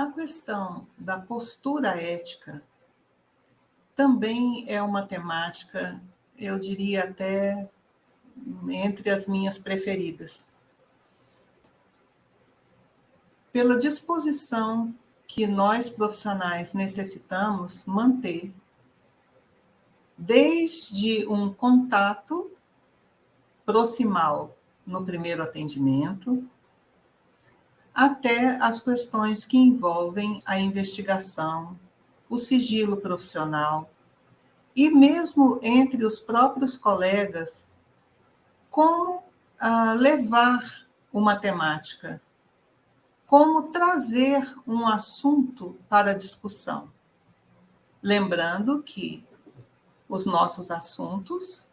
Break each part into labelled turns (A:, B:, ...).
A: A questão da postura ética também é uma temática, eu diria até entre as minhas preferidas. Pela disposição que nós profissionais necessitamos manter, desde um contato proximal no primeiro atendimento, até as questões que envolvem a investigação, o sigilo profissional, e mesmo entre os próprios colegas, como levar uma temática, como trazer um assunto para discussão. Lembrando que os nossos assuntos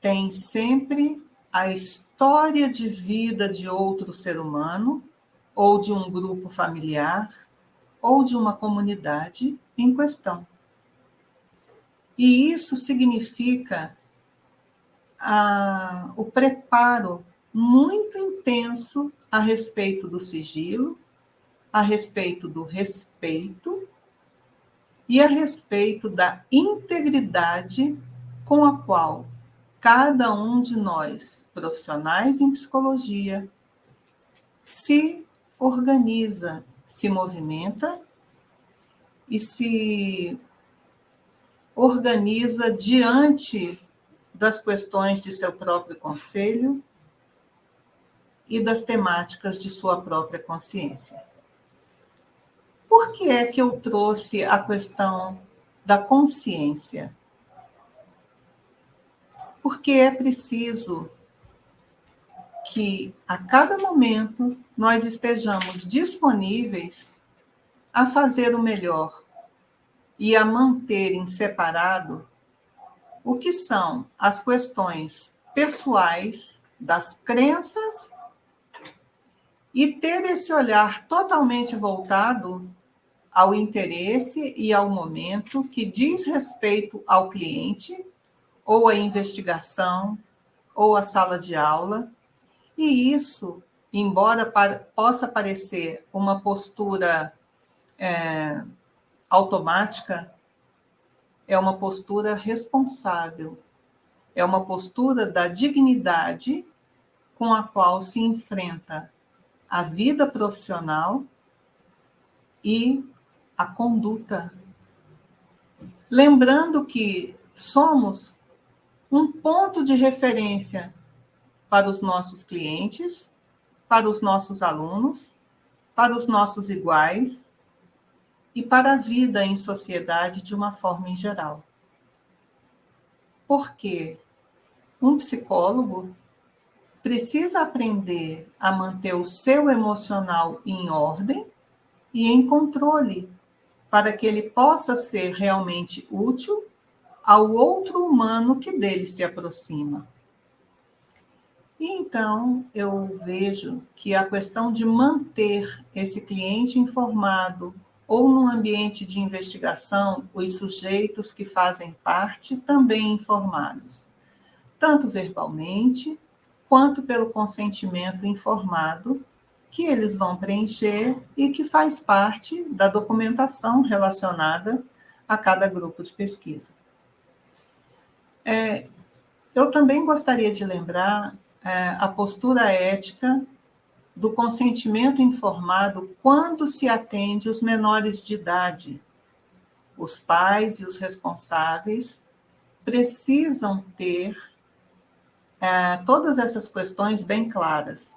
A: têm sempre a história de vida de outro ser humano, ou de um grupo familiar, ou de uma comunidade em questão. E isso significa o preparo muito intenso a respeito do sigilo, a respeito do respeito e a respeito da integridade com a qual cada um de nós, profissionais em psicologia, se organiza, se movimenta e se organiza diante das questões de seu próprio conselho e das temáticas de sua própria consciência. Por que é que eu trouxe a questão da consciência? Porque é preciso que, a cada momento, nós estejamos disponíveis a fazer o melhor e a manter em separado o que são as questões pessoais das crenças e ter esse olhar totalmente voltado ao interesse e ao momento que diz respeito ao cliente, ou à investigação, ou à sala de aula. E isso, embora possa parecer uma postura automática, é uma postura responsável, é uma postura da dignidade com a qual se enfrenta a vida profissional e a conduta. Lembrando que somos um ponto de referência para os nossos clientes, para os nossos alunos, para os nossos iguais e para a vida em sociedade de uma forma em geral. Porque um psicólogo precisa aprender a manter o seu emocional em ordem e em controle, para que ele possa ser realmente útil ao outro humano que dele se aproxima. E então eu vejo que a questão de manter esse cliente informado, ou num ambiente de investigação, os sujeitos que fazem parte também informados, tanto verbalmente, quanto pelo consentimento informado, que eles vão preencher e que faz parte da documentação relacionada a cada grupo de pesquisa. Eu também gostaria de lembrar a postura ética do consentimento informado quando se atende os menores de idade. Os pais e os responsáveis precisam ter todas essas questões bem claras.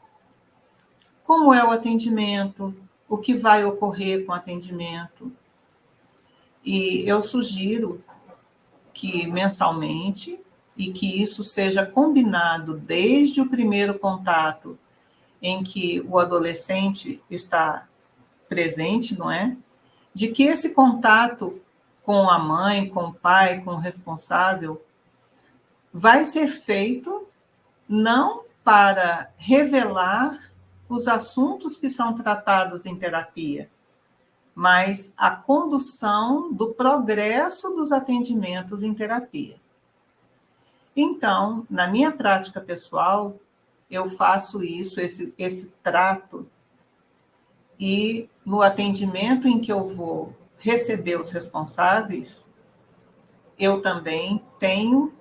A: Como é o atendimento, o que vai ocorrer com o atendimento. E eu sugiro que mensalmente, e que isso seja combinado desde o primeiro contato em que o adolescente está presente, não é? De que esse contato com a mãe, com o pai, com o responsável, vai ser feito não para revelar os assuntos que são tratados em terapia, mas a condução do progresso dos atendimentos em terapia. Então, na minha prática pessoal, eu faço isso, esse trato, E no atendimento em que eu vou receber os responsáveis, eu também tenho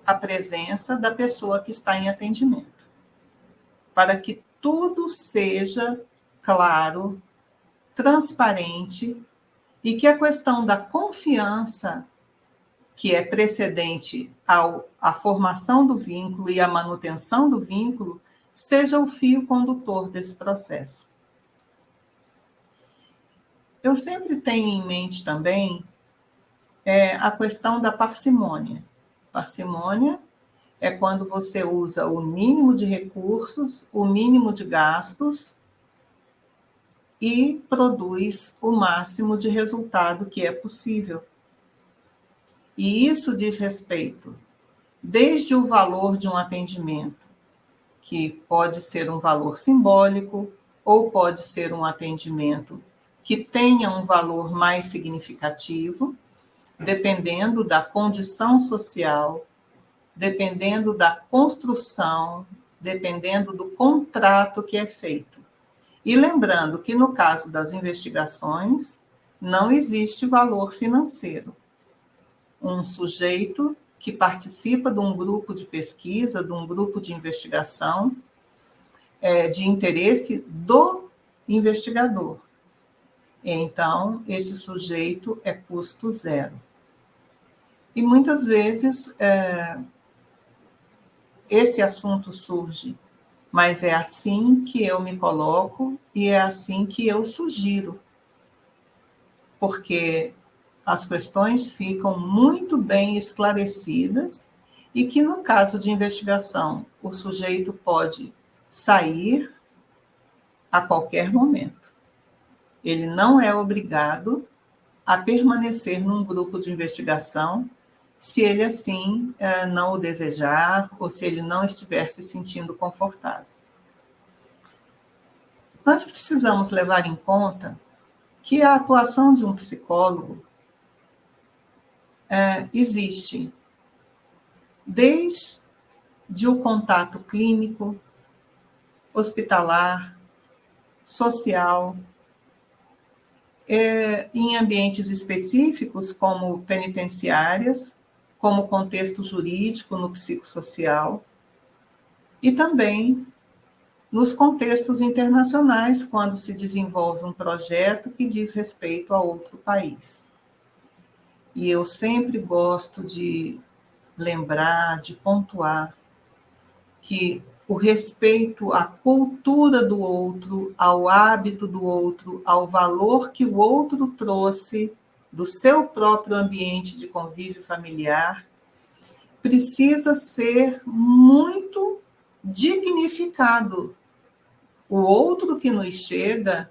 A: a presença da pessoa que está em atendimento, para que tudo seja claro, transparente, e que a questão da confiança, que é precedente à formação do vínculo e à manutenção do vínculo, seja o fio condutor desse processo. Eu sempre tenho em mente também a questão da parcimônia. Parcimônia é quando você usa o mínimo de recursos, o mínimo de gastos e produz o máximo de resultado que é possível. E isso diz respeito desde o valor de um atendimento, que pode ser um valor simbólico, ou pode ser um atendimento que tenha um valor mais significativo, dependendo da condição social, dependendo da construção, dependendo do contrato que é feito. E lembrando que, no caso das investigações, não existe valor financeiro. Um sujeito que participa de um grupo de pesquisa, de um grupo de investigação, de interesse do investigador. Então, esse sujeito é custo zero. E muitas vezes esse assunto surge, mas é assim que eu me coloco e é assim que eu sugiro, porque as questões ficam muito bem esclarecidas e que, no caso de investigação, o sujeito pode sair a qualquer momento. Ele não é obrigado a permanecer num grupo de investigação se ele assim não o desejar ou se ele não estiver se sentindo confortável. Nós precisamos levar em conta que a atuação de um psicólogo existe desde o contato clínico, hospitalar, social, em ambientes específicos, como penitenciárias, como contexto jurídico no psicossocial, e também nos contextos internacionais, quando se desenvolve um projeto que diz respeito a outro país. E eu sempre gosto de lembrar, de pontuar, que o respeito à cultura do outro, ao hábito do outro, ao valor que o outro trouxe do seu próprio ambiente de convívio familiar, precisa ser muito dignificado. O outro que nos chega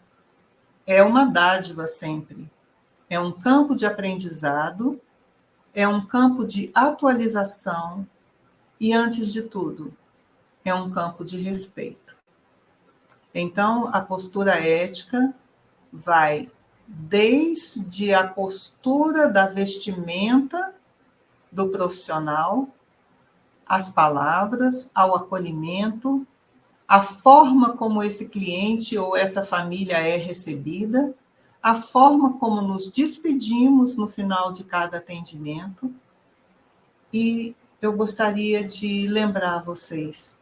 A: é uma dádiva sempre. É um campo de aprendizado, é um campo de atualização e, antes de tudo, é um campo de respeito. Então, a postura ética vai desde a postura da vestimenta do profissional, as palavras, ao acolhimento, a forma como esse cliente ou essa família é recebida, a forma como nos despedimos no final de cada atendimento. E eu gostaria de lembrar a vocês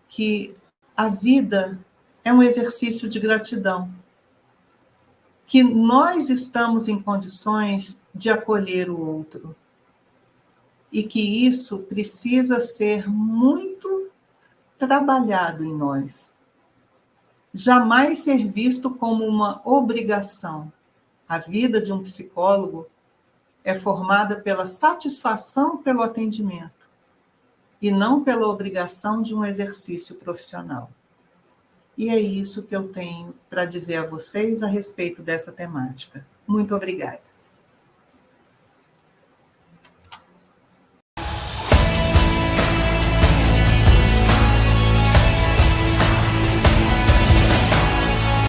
A: que a vida é um exercício de gratidão, que nós estamos em condições de acolher o outro e que isso precisa ser muito trabalhado em nós. Jamais ser visto como uma obrigação. A vida de um psicólogo é formada pela satisfação pelo atendimento e não pela obrigação de um exercício profissional. E é isso que eu tenho para dizer a vocês a respeito dessa temática. Muito obrigada.